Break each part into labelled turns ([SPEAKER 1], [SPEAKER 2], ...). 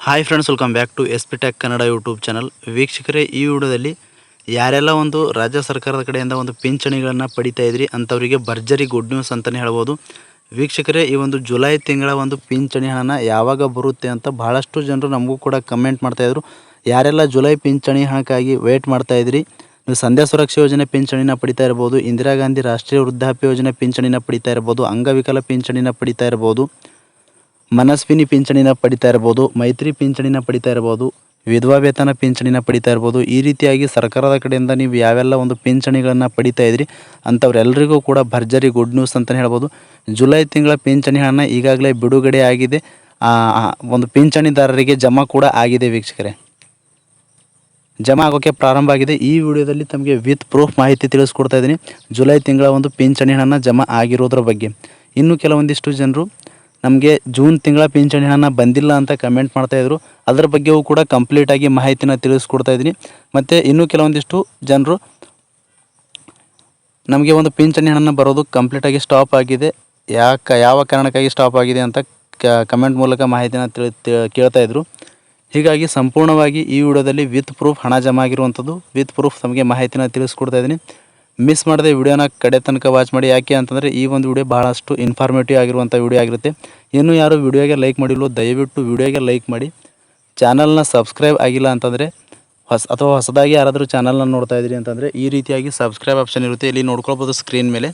[SPEAKER 1] Hi friends, welcome back to S P tech Kannada YouTube channel. ವೀಕ್ಷಕರೇ, ಈ ವಿಡಿಯೋದಲ್ಲಿ ಯಾರೆಲ್ಲ ಒಂದು ರಾಜ್ಯ ಸರ್ಕಾರದ ಕಡೆಯಿಂದ ಒಂದು ಪಿಂಚಣಿಗಳನ್ನು ಪಡಿತಾ ಇದ್ರಿ ಅಂಥವರಿಗೆ ಭರ್ಜರಿ ಗುಡ್ ನ್ಯೂಸ್ ಅಂತಲೇ ಹೇಳ್ಬೋದು. ವೀಕ್ಷಕರೇ, ಈ ಒಂದು ಜುಲೈ ತಿಂಗಳ ಒಂದು ಪಿಂಚಣಿ ಹಣ ಯಾವಾಗ ಬರುತ್ತೆ ಅಂತ ಬಹಳಷ್ಟು ಜನರು ನಮಗೂ ಕೂಡ ಕಮೆಂಟ್ ಮಾಡ್ತಾಯಿದ್ರು. ಯಾರೆಲ್ಲ ಜುಲೈ ಪಿಂಚಣಿ ಹಣಕ್ಕಾಗಿ ವೇಟ್ ಮಾಡ್ತಾಯಿದ್ರಿ, ನೀವು ಸಂಧ್ಯಾ ಸುರಕ್ಷಾ ಯೋಜನೆ ಪಿಂಚಣಿನ ಪಡಿತಾ ಇರ್ಬೋದು, ಇಂದಿರಾ ಗಾಂಧಿ ರಾಷ್ಟ್ರೀಯ ವೃದ್ಧಾಪ್ಯ ಯೋಜನೆ ಪಿಂಚಣಿನ ಪಡಿತಾ ಇರ್ಬೋದು, ಅಂಗವಿಕಲ ಪಿಂಚಣಿನ ಪಡಿತಾ ಇರ್ಬೋದು, ಮನಸ್ವಿನಿ ಪಿಂಚಣಿನ ಪಡಿತಾ ಇರ್ಬೋದು, ಮೈತ್ರಿ ಪಿಂಚಣಿನ ಪಡಿತಾ ಇರ್ಬೋದು, ವಿಧವಾ ವೇತನ ಪಿಂಚಣಿನ ಪಡಿತಾ ಇರ್ಬೋದು. ಈ ರೀತಿಯಾಗಿ ಸರ್ಕಾರದ ಕಡೆಯಿಂದ ನೀವು ಯಾವೆಲ್ಲ ಒಂದು ಪಿಂಚಣಿಗಳನ್ನು ಪಡಿತಾ ಇದ್ರಿ ಅಂಥವ್ರೆಲ್ಲರಿಗೂ ಕೂಡ ಭರ್ಜರಿ ಗುಡ್ ನ್ಯೂಸ್ ಅಂತಲೇ ಹೇಳ್ಬೋದು. ಜುಲೈ ತಿಂಗಳ ಪಿಂಚಣಿ ಹಣ ಈಗಾಗಲೇ ಬಿಡುಗಡೆ ಆಗಿದೆ. ಒಂದು ಪಿಂಚಣಿದಾರರಿಗೆ ಜಮಾ ಕೂಡ ಆಗಿದೆ. ವೀಕ್ಷಕರೇ, ಜಮಾ ಆಗೋಕ್ಕೆ ಪ್ರಾರಂಭ ಆಗಿದೆ. ಈ ವಿಡಿಯೋದಲ್ಲಿ ತಮಗೆ ವಿತ್ ಪ್ರೂಫ್ ಮಾಹಿತಿ ತಿಳಿಸ್ಕೊಡ್ತಾ ಇದ್ದೀನಿ ಜುಲೈ ತಿಂಗಳ ಒಂದು ಪಿಂಚಣಿ ಹಣ ಜಮಾ ಆಗಿರೋದ್ರ ಬಗ್ಗೆ. ಇನ್ನು ಕೆಲವೊಂದಿಷ್ಟು ಜನರು ನಮಗೆ ಜೂನ್ ತಿಂಗಳ ಪಿಂಚಣಿ ಹಣ ಬಂದಿಲ್ಲ ಅಂತ ಕಮೆಂಟ್ ಮಾಡ್ತಾಯಿದ್ರು. ಅದರ ಬಗ್ಗೆಯೂ ಕೂಡ ಕಂಪ್ಲೀಟಾಗಿ ಮಾಹಿತಿನ ತಿಳಿಸ್ಕೊಡ್ತಾ ಇದ್ದೀನಿ. ಮತ್ತು ಇನ್ನೂ ಕೆಲವೊಂದಿಷ್ಟು ಜನರು ನಮಗೆ ಒಂದು ಪಿಂಚಣಿ ಹಣ ಬರೋದು ಕಂಪ್ಲೀಟಾಗಿ ಸ್ಟಾಪ್ ಆಗಿದೆ, ಯಾವ ಕಾರಣಕ್ಕಾಗಿ ಸ್ಟಾಪ್ ಆಗಿದೆ ಅಂತ ಕಮೆಂಟ್ ಮೂಲಕ ಮಾಹಿತಿನ ಕೇಳ್ತಾಯಿದ್ರು. ಹೀಗಾಗಿ ಸಂಪೂರ್ಣವಾಗಿ ಈ ವಿಡಿಯೋದಲ್ಲಿ ವಿತ್ ಪ್ರೂಫ್ ಹಣ ಜಮಾ ಆಗಿರುವಂಥದ್ದು, ವಿತ್ ಪ್ರೂಫ್ ತಮಗೆ ಮಾಹಿತಿನ ತಿಳಿಸ್ಕೊಡ್ತಾ ಇದ್ದೀನಿ. ಮಿಸ್ ಮಾಡದೆ ವಿಡಿಯೋನ ಕಡೆ ತನಕ ವಾಚ್ ಮಾಡಿ. ಯಾಕೆ ಅಂತಂದರೆ ಈ ಒಂದು ವಿಡಿಯೋ ಭಾಳಷ್ಟು ಇನ್ಫಾರ್ಮೇಟಿವ್ ಆಗಿರುವಂಥ ವಿಡಿಯೋ ಆಗಿರುತ್ತೆ. ಇನ್ನೂ ಯಾರು ವಿಡಿಯೋಗೆ ಲೈಕ್ ಮಾಡಿಲ್ಲೋ ದಯವಿಟ್ಟು ವಿಡಿಯೋಗೆ ಲೈಕ್ ಮಾಡಿ. ಚಾನಲ್ನ ಸಬ್ಸ್ಕ್ರೈಬ್ ಆಗಿಲ್ಲ ಅಂತಂದರೆ ಹೊಸದಾಗಿ ಯಾರಾದರೂ ಚಾನಲ್ನ ನೋಡ್ತಾ ಇದ್ದೀರಿ ಅಂತಂದರೆ ಈ ರೀತಿಯಾಗಿ ಸಬ್ಸ್ಕ್ರೈಬ್ ಆಪ್ಷನ್ ಇರುತ್ತೆ, ಇಲ್ಲಿ ನೋಡ್ಕೊಳ್ಬೋದು ಸ್ಕ್ರೀನ್ ಮೇಲೆ.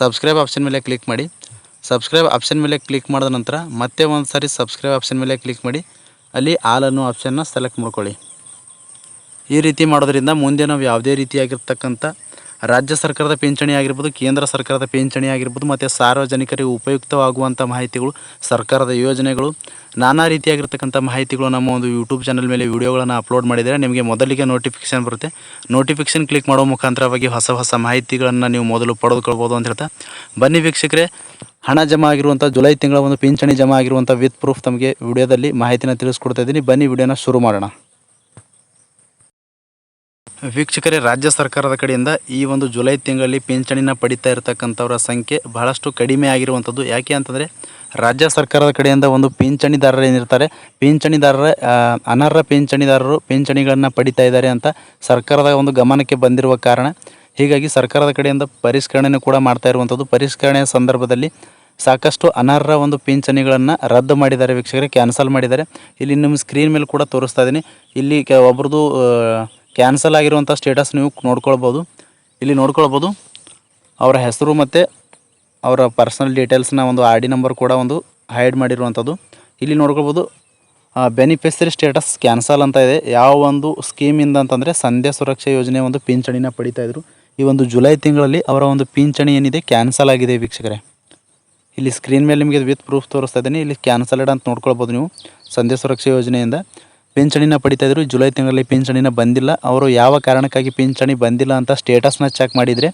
[SPEAKER 1] ಸಬ್ಸ್ಕ್ರೈಬ್ ಆಪ್ಷನ್ ಮೇಲೆ ಕ್ಲಿಕ್ ಮಾಡಿ. ಸಬ್ಸ್ಕ್ರೈಬ್ ಆಪ್ಷನ್ ಮೇಲೆ ಕ್ಲಿಕ್ ಮಾಡಿದ ನಂತರ ಮತ್ತೆ ಒಂದು ಸಾರಿ ಸಬ್ಸ್ಕ್ರೈಬ್ ಆಪ್ಷನ್ ಮೇಲೆ ಕ್ಲಿಕ್ ಮಾಡಿ, ಅಲ್ಲಿ ಆಲ್ ಅನ್ನೋ ಆಪ್ಷನ್ನ ಸೆಲೆಕ್ಟ್ ಮಾಡ್ಕೊಳ್ಳಿ. ಈ ರೀತಿ ಮಾಡೋದ್ರಿಂದ ಮುಂದೆ ನಾವು ಯಾವುದೇ ರೀತಿಯಾಗಿರ್ತಕ್ಕಂಥ ರಾಜ್ಯ ಸರ್ಕಾರದ ಪಿಂಚಣಿ ಆಗಿರ್ಬೋದು, ಕೇಂದ್ರ ಸರ್ಕಾರದ ಪಿಂಚಣಿ ಆಗಿರ್ಬೋದು, ಮತ್ತು ಸಾರ್ವಜನಿಕರಿಗೆ ಉಪಯುಕ್ತವಾಗುವಂಥ ಮಾಹಿತಿಗಳು, ಸರ್ಕಾರದ ಯೋಜನೆಗಳು, ನಾನಾ ರೀತಿಯಾಗಿರ್ತಕ್ಕಂಥ ಮಾಹಿತಿಗಳು ನಮ್ಮ ಒಂದು ಯೂಟ್ಯೂಬ್ ಚಾನಲ್ ಮೇಲೆ ವಿಡಿಯೋಗಳನ್ನು ಅಪ್ಲೋಡ್ ಮಾಡಿದರೆ ನಿಮಗೆ ಮೊದಲಿಗೆ ನೋಟಿಫಿಕೇಷನ್ ಬರುತ್ತೆ. ನೋಟಿಫಿಕೇಷನ್ ಕ್ಲಿಕ್ ಮಾಡೋ ಮುಖಾಂತರವಾಗಿ ಹೊಸ ಮಾಹಿತಿಗಳನ್ನು ನೀವು ಮೊದಲು ಪಡೆದುಕೊಳ್ಬೋದು ಅಂತ ಹೇಳ್ತಾ, ಬನ್ನಿ ವೀಕ್ಷಕರೇ, ಹಣ ಜಮಾ ಆಗಿರುವಂಥ ಜುಲೈ ತಿಂಗಳ ಒಂದು ಪಿಂಚಣಿ ಜಮಾ ಆಗಿರುವಂಥ ವಿತ್ ಪ್ರೂಫ್ ತಮಗೆ ವಿಡಿಯೋದಲ್ಲಿ ಮಾಹಿತಿನ ತಿಳಿಸ್ಕೊಡ್ತಾ ಇದ್ದೀನಿ. ಬನ್ನಿ ವಿಡಿಯೋನ ಶುರು ಮಾಡೋಣ. ವೀಕ್ಷಕರೇ, ರಾಜ್ಯ ಸರ್ಕಾರದ ಕಡೆಯಿಂದ ಈ ಒಂದು ಜುಲೈ ತಿಂಗಳಲ್ಲಿ ಪಿಂಚಣಿನ ಪಡಿತಾ ಇರತಕ್ಕಂಥವರ ಸಂಖ್ಯೆ ಬಹಳಷ್ಟು ಕಡಿಮೆ ಆಗಿರುವಂಥದ್ದು. ಯಾಕೆ ಅಂತಂದರೆ ರಾಜ್ಯ ಸರ್ಕಾರದ ಕಡೆಯಿಂದ ಒಂದು ಪಿಂಚಣಿದಾರರು ಏನಿರ್ತಾರೆ, ಪಿಂಚಣಿದಾರರ ಅನರ್ಹ ಪಿಂಚಣಿದಾರರು ಪಿಂಚಣಿಗಳನ್ನು ಪಡಿತಾ ಇದ್ದಾರೆ ಅಂತ ಸರ್ಕಾರದ ಒಂದು ಗಮನಕ್ಕೆ ಬಂದಿರುವ ಕಾರಣ ಹೀಗಾಗಿ ಸರ್ಕಾರದ ಕಡೆಯಿಂದ ಪರಿಷ್ಕರಣೆ ಕೂಡ ಮಾಡ್ತಾ ಇರುವಂಥದ್ದು. ಪರಿಷ್ಕರಣೆಯ ಸಂದರ್ಭದಲ್ಲಿ ಸಾಕಷ್ಟು ಅನರ್ಹ ಒಂದು ಪಿಂಚಣಿಗಳನ್ನು ರದ್ದು ಮಾಡಿದ್ದಾರೆ ವೀಕ್ಷಕರೇ, ಕ್ಯಾನ್ಸಲ್ ಮಾಡಿದ್ದಾರೆ. ಇಲ್ಲಿ ನಿಮ್ಮ ಸ್ಕ್ರೀನ್ ಮೇಲೆ ಕೂಡ ತೋರಿಸ್ತಾ ಇದ್ದೀನಿ. ಇಲ್ಲಿ ಒಬ್ರದ್ದು ಕ್ಯಾನ್ಸಲ್ ಆಗಿರುವಂಥ ಸ್ಟೇಟಸ್ ನೀವು ನೋಡ್ಕೊಳ್ಬೋದು. ಇಲ್ಲಿ ನೋಡ್ಕೊಳ್ಬೋದು ಅವರ ಹೆಸರು ಮತ್ತು ಅವರ ಪರ್ಸನಲ್ ಡೀಟೇಲ್ಸ್ನ ಒಂದು ಆರ್ ಡಿ ನಂಬರ್ ಕೂಡ ಒಂದು ಹೈಡ್ ಮಾಡಿರುವಂಥದ್ದು. ಇಲ್ಲಿ ನೋಡ್ಕೊಳ್ಬೋದು ಬೆನಿಫಿಷರಿ ಸ್ಟೇಟಸ್ ಕ್ಯಾನ್ಸಲ್ ಅಂತ ಇದೆ. ಯಾವ ಒಂದು ಸ್ಕೀಮಿಂದ ಅಂತಂದರೆ ಸಂಧ್ಯಾ ಸುರಕ್ಷಾ ಯೋಜನೆ ಒಂದು ಪಿಂಚಣಿನ ಪಡಿತಾಯಿದ್ರು. ಈ ಒಂದು ಜುಲೈ ತಿಂಗಳಲ್ಲಿ ಅವರ ಒಂದು ಪಿಂಚಣಿ ಏನಿದೆ ಕ್ಯಾನ್ಸಲ್ ಆಗಿದೆ ವೀಕ್ಷಕರೇ. ಇಲ್ಲಿ ಸ್ಕ್ರೀನ್ ಮೇಲೆ ನಿಮಗೆ ವಿತ್ ಪ್ರೂಫ್ ತೋರಿಸ್ತಾ ಇದ್ದೀನಿ. ಇಲ್ಲಿ ಕ್ಯಾನ್ಸಲ್ಡ್ ಅಂತ ನೋಡ್ಕೊಳ್ಬೋದು ನೀವು. ಸಂಧ್ಯಾ ಸುರಕ್ಷಾ ಯೋಜನೆಯಿಂದ ಪಿಂಚಣಿನ ಪಡಿತಾಯಿದ್ರು. ಜುಲೈ ತಿಂಗಳಲ್ಲಿ ಪಿಂಚಣಿನ ಬಂದಿಲ್ಲ. ಅವರು ಯಾವ ಕಾರಣಕ್ಕಾಗಿ ಪಿಂಚಣಿ ಬಂದಿಲ್ಲ ಅಂತ ಸ್ಟೇಟಸ್ನ ಚೆಕ್ ಮಾಡಿದರೆ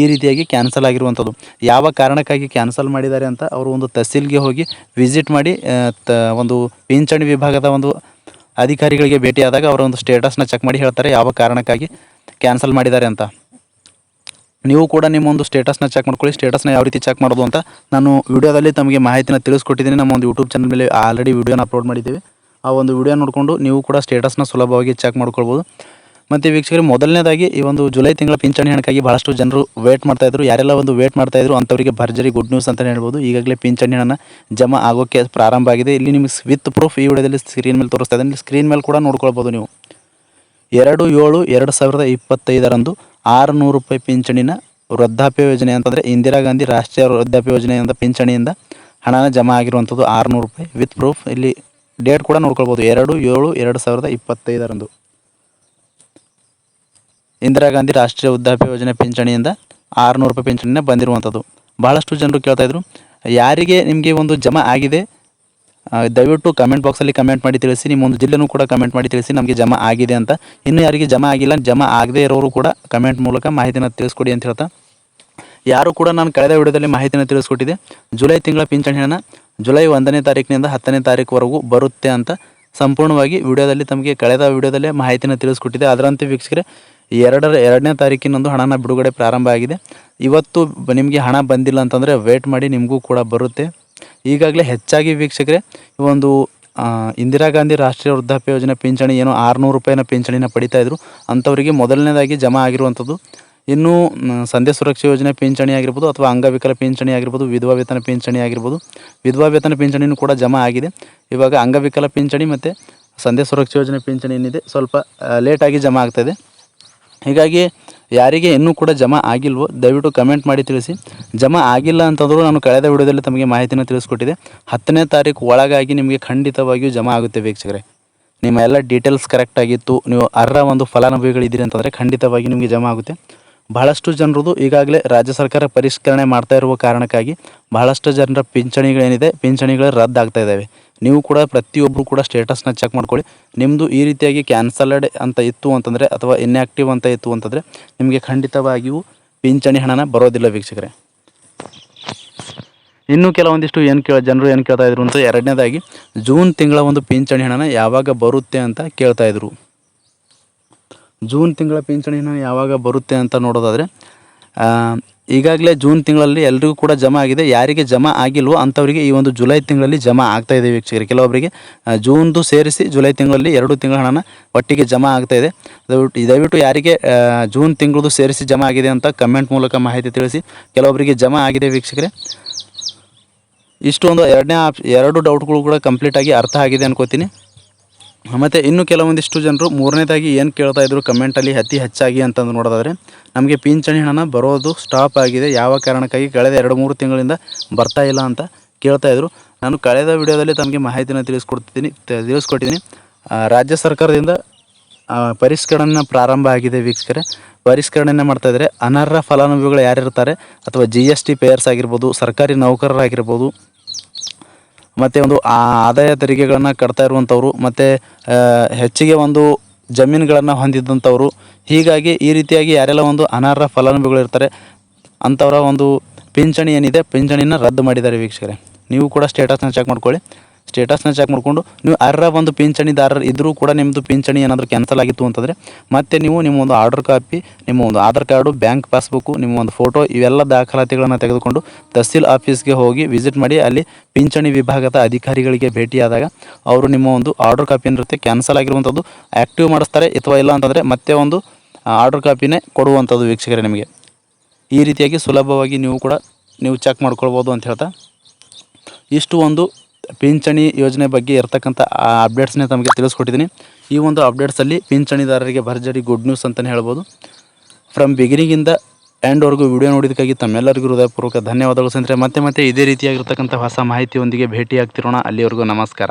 [SPEAKER 1] ಈ ರೀತಿಯಾಗಿ ಕ್ಯಾನ್ಸಲ್ ಆಗಿರುವಂಥದ್ದು. ಯಾವ ಕಾರಣಕ್ಕಾಗಿ ಕ್ಯಾನ್ಸಲ್ ಮಾಡಿದ್ದಾರೆ ಅಂತ ಅವರು ಒಂದು ತಹಸೀಲ್ಗೆ ಹೋಗಿ ವಿಸಿಟ್ ಮಾಡಿ ಒಂದು ಪಿಂಚಣಿ ವಿಭಾಗದ ಒಂದು ಅಧಿಕಾರಿಗಳಿಗೆ ಭೇಟಿಯಾದಾಗ ಅವರ ಒಂದು ಸ್ಟೇಟಸ್ನ ಚೆಕ್ ಮಾಡಿ ಹೇಳ್ತಾರೆ ಯಾವ ಕಾರಣಕ್ಕಾಗಿ ಕ್ಯಾನ್ಸಲ್ ಮಾಡಿದ್ದಾರೆ ಅಂತ. ನೀವು ಕೂಡ ನಿಮ್ಮ ಒಂದು ಸ್ಟೇಟಸ್ನ ಚೆಕ್ ಮಾಡ್ಕೊಳ್ಳಿ. ಸ್ಟೇಟಸ್ನ ಯಾವ ರೀತಿ ಚೆಕ್ ಮಾಡೋದು ಅಂತ ನಾನು ವಿಡಿಯೋದಲ್ಲಿ ತಮಗೆ ಮಾಹಿತಿನ ತಿಳಿಸ್ಕೊಟ್ಟಿದ್ದೀನಿ. ನಮ್ಮ ಒಂದು ಯೂಟ್ಯೂಬ್ ಚಾನಲ್ ಮೇಲೆ ಆಲ್ರೆಡಿ ವಿಡಿಯೋನ ಅಪ್ಲೋಡ್ ಮಾಡಿದ್ದೀವಿ. ಆ ಒಂದು ವಿಡಿಯೋ ನೋಡಿಕೊಂಡು ನೀವು ಕೂಡ ಸ್ಟೇಟಸ್ನ ಸುಲಭವಾಗಿ ಚೆಕ್ ಮಾಡ್ಕೊಳ್ಬೋದು. ಮತ್ತು ವೀಕ್ಷಕರೇ, ಮೊದಲನೇದಾಗಿ ಈ ಒಂದು ಜುಲೈ ತಿಂಗಳ ಪಿಂಚಣಿ ಹಣಕ್ಕಾಗಿ ಭಾಳಷ್ಟು ಜನರು ವೇಟ್ ಮಾಡ್ತಾಯಿದ್ರು. ಯಾರೆಲ್ಲ ಒಂದು ವೇಟ್ ಮಾಡ್ತಾಯಿದ್ರು ಅಂಥವರಿಗೆ ಭರ್ಜರಿ ಗುಡ್ ನ್ಯೂಸ್ ಅಂತಲೇ ಹೇಳ್ಬೋದು. ಈಗಾಗಲೇ ಪಿಂಚಣಿ ಹಣ ಜಮಾ ಆಗೋಕ್ಕೆ ಪ್ರಾರಂಭ ಆಗಿದೆ. ಇಲ್ಲಿ ನಿಮಗೆ ವಿತ್ ಪ್ರೂಫ್ ಈ ವಿಡಿಯೋದಲ್ಲಿ ಸ್ಕ್ರೀನ್ ಮೇಲೆ ತೋರಿಸ್ತಾ ಇದ್ದೀನಿ. ಸ್ಕ್ರೀನ್ ಮೇಲೆ ಕೂಡ ನೋಡ್ಕೊಳ್ಬೋದು ನೀವು. 2/7/2025 ₹600 ಪಿಂಚಣಿನ ವೃದ್ಧಾಪ್ಯ ಯೋಜನೆ ಅಂತಂದರೆ ಇಂದಿರಾ ಗಾಂಧಿ ರಾಷ್ಟ್ರೀಯ ವೃದ್ಧಾಪ್ಯ ಯೋಜನೆಯಿಂದ ಪಿಂಚಣಿಯಿಂದ ಹಣನ ಜಮಾ ಆಗಿರುವಂಥದ್ದು ₹600 ವಿತ್ ಪ್ರೂಫ್. ಇಲ್ಲಿ ಡೇಟ್ ಕೂಡ ನೋಡ್ಕೊಳ್ಬೋದು. 2/7/2025 ಇಂದಿರಾ ಗಾಂಧಿ ರಾಷ್ಟ್ರೀಯ ವೃದ್ಧಾಪ್ಯ ಯೋಜನೆ ಪಿಂಚಣಿಯಿಂದ ₹600 ಪಿಂಚಣಿನ ಬಂದಿರುವಂಥದ್ದು. ಭಾಳಷ್ಟು ಜನರು ಕೇಳ್ತಾಯಿದ್ರು, ಯಾರಿಗೆ ನಿಮಗೆ ಒಂದು ಜಮಾ ಆಗಿದೆ ದಯವಿಟ್ಟು ಕಮೆಂಟ್ ಬಾಕ್ಸಲ್ಲಿ ಕಮೆಂಟ್ ಮಾಡಿ ತಿಳಿಸಿ. ನಿಮ್ಮ ಒಂದು ಜಿಲ್ಲೆನೂ ಕೂಡ ಕಮೆಂಟ್ ಮಾಡಿ ತಿಳಿಸಿ ನಮಗೆ ಜಮಾ ಆಗಿದೆ ಅಂತ. ಇನ್ನೂ ಯಾರಿಗೆ ಜಮಾ ಆಗಿಲ್ಲ, ಜಮಾ ಆಗದೇ ಇರೋರು ಕೂಡ ಕಮೆಂಟ್ ಮೂಲಕ ಮಾಹಿತಿನ ತಿಳಿಸ್ಕೊಡಿ ಅಂತ ಹೇಳ್ತಾ, ಯಾರು ಕೂಡ ನಾನು ಕಳೆದ ವಿಡಿಯೋದಲ್ಲಿ ಮಾಹಿತಿನ ತಿಳಿಸ್ಕೊಟ್ಟಿದ್ದೆ. ಜುಲೈ ತಿಂಗಳ ಪಿಂಚಣಿ ಹಣ ಜುಲೈ 1ನೇ ತಾರೀಕಿನಿಂದ 10ನೇ ತಾರೀಕುವರೆಗೂ ಬರುತ್ತೆ ಅಂತ ಸಂಪೂರ್ಣವಾಗಿ ವಿಡಿಯೋದಲ್ಲಿ ತಮಗೆ ಕಳೆದ ವಿಡಿಯೋದಲ್ಲೇ ಮಾಹಿತಿನ ತಿಳಿಸ್ಕೊಟ್ಟಿದೆ. ಅದರಂತೆ ವೀಕ್ಷಕರೇ, 2ನೇ ತಾರೀಕಿನಂದು ಹಣನ ಬಿಡುಗಡೆ ಪ್ರಾರಂಭ ಆಗಿದೆ. ಇವತ್ತು ನಿಮಗೆ ಹಣ ಬಂದಿಲ್ಲ ಅಂತಂದರೆ ವೇಟ್ ಮಾಡಿ, ನಿಮಗೂ ಕೂಡ ಬರುತ್ತೆ. ಈಗಾಗಲೇ ಹೆಚ್ಚಾಗಿ ವೀಕ್ಷಕರೇ ಒಂದು ಇಂದಿರಾ ಗಾಂಧಿ ರಾಷ್ಟ್ರೀಯ ವೃದ್ಧಾಪ್ಯ ಯೋಜನೆ ಪಿಂಚಣಿ ಏನು 600 ರೂಪಾಯಿನ ಪಿಂಚಣಿನ ಪಡಿತಾಯಿದ್ರು ಅಂಥವರಿಗೆ ಮೊದಲನೇದಾಗಿ ಜಮಾ ಆಗಿರುವಂಥದ್ದು. ಇನ್ನು ಸಂಧ್ಯಾ ಸುರಕ್ಷಾ ಯೋಜನೆ ಪಿಂಚಣಿ ಆಗಿರ್ಬೋದು ಅಥವಾ ಅಂಗವಿಕಲ ಪಿಂಚಣಿ ಆಗಿರ್ಬೋದು, ವಿಧವಾ ವೇತನ ಪಿಂಚಣಿ ಆಗಿರ್ಬೋದು. ವಿಧವಾ ವೇತನ ಪಿಂಚಣಿನೂ ಕೂಡ ಜಮಾ ಆಗಿದೆ. ಇವಾಗ ಅಂಗವಿಕಲ ಪಿಂಚಣಿ ಮತ್ತು ಸಂಧ್ಯಾ ಸುರಕ್ಷಾ ಯೋಜನೆ ಪಿಂಚಣಿ ಏನಿದೆ ಸ್ವಲ್ಪ ಲೇಟಾಗಿ ಜಮಾ ಆಗ್ತಾಯಿದೆ. ಹೀಗಾಗಿ ಯಾರಿಗೆ ಇನ್ನೂ ಕೂಡ ಜಮಾ ಆಗಿಲ್ವೋ ದಯವಿಟ್ಟು ಕಮೆಂಟ್ ಮಾಡಿ ತಿಳಿಸಿ. ಜಮಾ ಆಗಿಲ್ಲ ಅಂತಂದರೂ ನಾನು ಕಳೆದ ವಿಡಿಯೋದಲ್ಲಿ ತಮಗೆ ಮಾಹಿತಿನ ತಿಳಿಸ್ಕೊಟ್ಟಿದ್ದೆ. 10ನೇ ತಾರೀಕು ಒಳಗಾಗಿ ನಿಮಗೆ ಖಂಡಿತವಾಗಿಯೂ ಜಮಾ ಆಗುತ್ತೆ ವೀಕ್ಷಕರೇ. ನಿಮ್ಮ ಎಲ್ಲ ಡೀಟೇಲ್ಸ್ ಕರೆಕ್ಟಾಗಿತ್ತು, ನೀವು ಅರ್ಹ ಒಂದು ಫಲಾನುಭವಿಗಳಿದ್ದೀರಿ ಅಂತಂದರೆ ಖಂಡಿತವಾಗಿ ನಿಮಗೆ ಜಮಾ ಆಗುತ್ತೆ. ಬಹಳಷ್ಟು ಜನರದು ಈಗಾಗಲೇ ರಾಜ್ಯ ಸರ್ಕಾರ ಪರಿಷ್ಕರಣೆ ಮಾಡ್ತಾ ಇರುವ ಕಾರಣಕ್ಕಾಗಿ ಬಹಳಷ್ಟು ಜನರ ಪಿಂಚಣಿಗಳೇನಿದೆ ಪಿಂಚಣಿಗಳು ರದ್ದಾಗ್ತಾ ಇದ್ದಾವೆ. ನೀವು ಕೂಡ ಪ್ರತಿಯೊಬ್ಬರು ಕೂಡ ಸ್ಟೇಟಸ್ನ ಚೆಕ್ ಮಾಡ್ಕೊಳ್ಳಿ. ನಿಮ್ಮದು ಈ ರೀತಿಯಾಗಿ ಕ್ಯಾನ್ಸಲ್ಡ್ ಅಂತ ಇತ್ತು ಅಂತಂದರೆ ಅಥವಾ ಇನ್ಯಾಕ್ಟಿವ್ ಅಂತ ಇತ್ತು ಅಂತಂದರೆ ನಿಮಗೆ ಖಂಡಿತವಾಗಿಯೂ ಪಿಂಚಣಿ ಹಣನ ಬರೋದಿಲ್ಲ ವೀಕ್ಷಕರೇ. ಇನ್ನೂ ಕೆಲವೊಂದಿಷ್ಟು ಜನರು ಏನು ಕೇಳ್ತಾ ಇದ್ರು ಅಂತ, ಎರಡನೇದಾಗಿ ಜೂನ್ ತಿಂಗಳ ಒಂದು ಪಿಂಚಣಿ ಹಣನ ಯಾವಾಗ ಬರುತ್ತೆ ಅಂತ ಕೇಳ್ತಾಯಿದ್ರು. ಜೂನ್ ತಿಂಗಳ ಪಿಂಚಣಿ ಹಣ ಯಾವಾಗ ಬರುತ್ತೆ ಅಂತ ನೋಡೋದಾದರೆ ಈಗಾಗಲೇ ಜೂನ್ ತಿಂಗಳಲ್ಲಿ ಎಲ್ರಿಗೂ ಕೂಡ ಜಮಾ ಆಗಿದೆ. ಯಾರಿಗೆ ಜಮಾ ಆಗಿಲ್ವೋ ಅಂಥವರಿಗೆ ಈ ಒಂದು ಜುಲೈ ತಿಂಗಳಲ್ಲಿ ಜಮಾ ಆಗ್ತಾಯಿದೆ ವೀಕ್ಷಕರೇ. ಕೆಲವೊಬ್ಬರಿಗೆ ಜೂನ್ದು ಸೇರಿಸಿ ಜುಲೈ ತಿಂಗಳಲ್ಲಿ 2 ತಿಂಗಳ ಹಣನ ಒಟ್ಟಿಗೆ ಜಮಾ ಆಗ್ತಾಯಿದೆ. ದಯವಿಟ್ಟು ಯಾರಿಗೆ ಜೂನ್ ತಿಂಗಳದು ಸೇರಿಸಿ ಜಮಾ ಆಗಿದೆ ಅಂತ ಕಮೆಂಟ್ ಮೂಲಕ ಮಾಹಿತಿ ತಿಳಿಸಿ. ಕೆಲವೊಬ್ಬರಿಗೆ ಜಮಾ ಆಗಿದೆ ವೀಕ್ಷಕರೇ. ಇಷ್ಟು ಒಂದು ಎರಡು ಡೌಟ್ಗಳು ಕೂಡ ಕಂಪ್ಲೀಟಾಗಿ ಅರ್ಥ ಆಗಿದೆ ಅನ್ಕೋತೀನಿ. ಮತ್ತು ಇನ್ನು ಕೆಲವೊಂದಿಷ್ಟು ಜನರು ಮೂರನೇದಾಗಿ ಏನು ಕೇಳ್ತಾ ಇದ್ರು ಕಮೆಂಟಲ್ಲಿ ಅತಿ ಹೆಚ್ಚಾಗಿ ಅಂತಂದು ನೋಡೋದಾದರೆ, ನಮಗೆ ಪಿಂಚಣಿ ಹಣನ ಬರೋದು ಸ್ಟಾಪ್ ಆಗಿದೆ, ಯಾವ ಕಾರಣಕ್ಕಾಗಿ ಕಳೆದ 2-3 ತಿಂಗಳಿಂದ ಬರ್ತಾ ಇಲ್ಲ ಅಂತ ಕೇಳ್ತಾಯಿದ್ರು. ನಾನು ಕಳೆದ ವಿಡಿಯೋದಲ್ಲಿ ತಮಗೆ ಮಾಹಿತಿನ ತಿಳಿಸ್ಕೊಟ್ಟಿದ್ದೀನಿ. ರಾಜ್ಯ ಸರ್ಕಾರದಿಂದ ಪರಿಷ್ಕರಣೆ ಪ್ರಾರಂಭ ಆಗಿದೆ ವೀಕ್ಷಕರೇ. ಪರಿಷ್ಕರಣೆಯನ್ನು ಮಾಡ್ತಾಯಿದ್ದಾರೆ. ಅನರ್ಹ ಫಲಾನುಭವಿಗಳು ಯಾರಿರ್ತಾರೆ ಅಥವಾ GST ಪೇಯರ್ಸ್ ಆಗಿರ್ಬೋದು, ಸರ್ಕಾರಿ ನೌಕರರಾಗಿರ್ಬೋದು, ಮತ್ತು ಒಂದು ಆದಾಯ ತೆರಿಗೆಗಳನ್ನು ಕಟ್ತಾ ಇರುವಂಥವ್ರು, ಮತ್ತು ಹೆಚ್ಚಿಗೆ ಒಂದು ಜಮೀನುಗಳನ್ನು ಹೊಂದಿದ್ದಂಥವ್ರು, ಹೀಗಾಗಿ ಈ ರೀತಿಯಾಗಿ ಯಾರೆಲ್ಲ ಒಂದು ಅನರ್ಹ ಫಲಾನುಭವಿಗಳು ಇರ್ತಾರೆ ಅಂಥವರ ಒಂದು ಪಿಂಚಣಿ ಏನಿದೆ ಪಿಂಚಣಿನ ರದ್ದು ಮಾಡಿದ್ದಾರೆ ವೀಕ್ಷಕರೇ. ನೀವು ಕೂಡ ಸ್ಟೇಟಸ್ನ ಚೆಕ್ ಮಾಡ್ಕೊಳ್ಳಿ. ಸ್ಟೇಟಸ್ನ ಚೆಕ್ ಮಾಡಿಕೊಂಡು ನೀವು ಅರ್ಹ ಒಂದು ಪಿಂಚಣಿದಾರರು ಇದ್ದರೂ ಕೂಡ ನಿಮ್ಮದು ಪಿಂಚಣಿ ಏನಾದರೂ ಕ್ಯಾನ್ಸಲ್ ಆಗಿತ್ತು ಅಂತಂದರೆ ಮತ್ತೆ ನೀವು ನಿಮ್ಮ ಒಂದು ಆರ್ಡರ್ ಕಾಪಿ, ನಿಮ್ಮ ಒಂದು ಆಧಾರ್ ಕಾರ್ಡು, ಬ್ಯಾಂಕ್ ಪಾಸ್ಬುಕ್ಕು, ನಿಮ್ಮ ಒಂದು ಫೋಟೋ ಇವೆಲ್ಲ ದಾಖಲಾತಿಗಳನ್ನು ತೆಗೆದುಕೊಂಡು ತಹಸೀಲ್ ಆಫೀಸ್ಗೆ ಹೋಗಿ ವಿಸಿಟ್ ಮಾಡಿ ಅಲ್ಲಿ ಪಿಂಚಣಿ ವಿಭಾಗದ ಅಧಿಕಾರಿಗಳಿಗೆ ಭೇಟಿಯಾದಾಗ ಅವರು ನಿಮ್ಮ ಒಂದು ಆರ್ಡರ್ ಕಾಪಿ ಏನಿರುತ್ತೆ ಕ್ಯಾನ್ಸಲ್ ಆಗಿರುವಂಥದ್ದು ಆ್ಯಕ್ಟಿವ್ ಮಾಡಿಸ್ತಾರೆ. ಅಥವಾ ಇಲ್ಲ ಅಂತಂದರೆ ಮತ್ತೆ ಒಂದು ಆರ್ಡರ್ ಕಾಪಿನೇ ಕೊಡುವಂಥದ್ದು ವೀಕ್ಷಕರೇ. ನಿಮಗೆ ಈ ರೀತಿಯಾಗಿ ಸುಲಭವಾಗಿ ನೀವು ಚೆಕ್ ಮಾಡ್ಕೊಳ್ಬೋದು ಅಂತ ಹೇಳ್ತಾ, ಇಷ್ಟು ಒಂದು ಪಿಂಚಣಿ ಯೋಜನೆ ಬಗ್ಗೆ ಇರ್ತಕ್ಕಂಥ ಅಪ್ಡೇಟ್ಸ್ನೇ ತಮಗೆ ತಿಳಿಸ್ಕೊಟ್ಟಿದ್ದೀನಿ. ಈ ಒಂದು ಅಪ್ಡೇಟ್ಸಲ್ಲಿ ಪಿಂಚಣಿದಾರರಿಗೆ ಭರ್ಜರಿ ಗುಡ್ ನ್ಯೂಸ್ ಅಂತಲೇ ಹೇಳ್ಬೋದು. ಫ್ರಮ್ ಬಿಗಿನಿಂಗಿಂದ ಎಂಡ್ವರೆಗೂ ವಿಡಿಯೋ ನೋಡಿದ್ದಕ್ಕಾಗಿ ತಮ್ಮೆಲ್ಲರಿಗೂ ಹೃದಯಪೂರ್ವಕ ಧನ್ಯವಾದಗಳು ಸ್ನೇಹಿತರೆ. ಮತ್ತೆ ಇದೇ ರೀತಿಯಾಗಿರ್ತಕ್ಕಂಥ ಹೊಸ ಮಾಹಿತಿಯೊಂದಿಗೆ ಭೇಟಿಯಾಗ್ತಿರೋಣ. ಅಲ್ಲಿವರೆಗೂ ನಮಸ್ಕಾರ.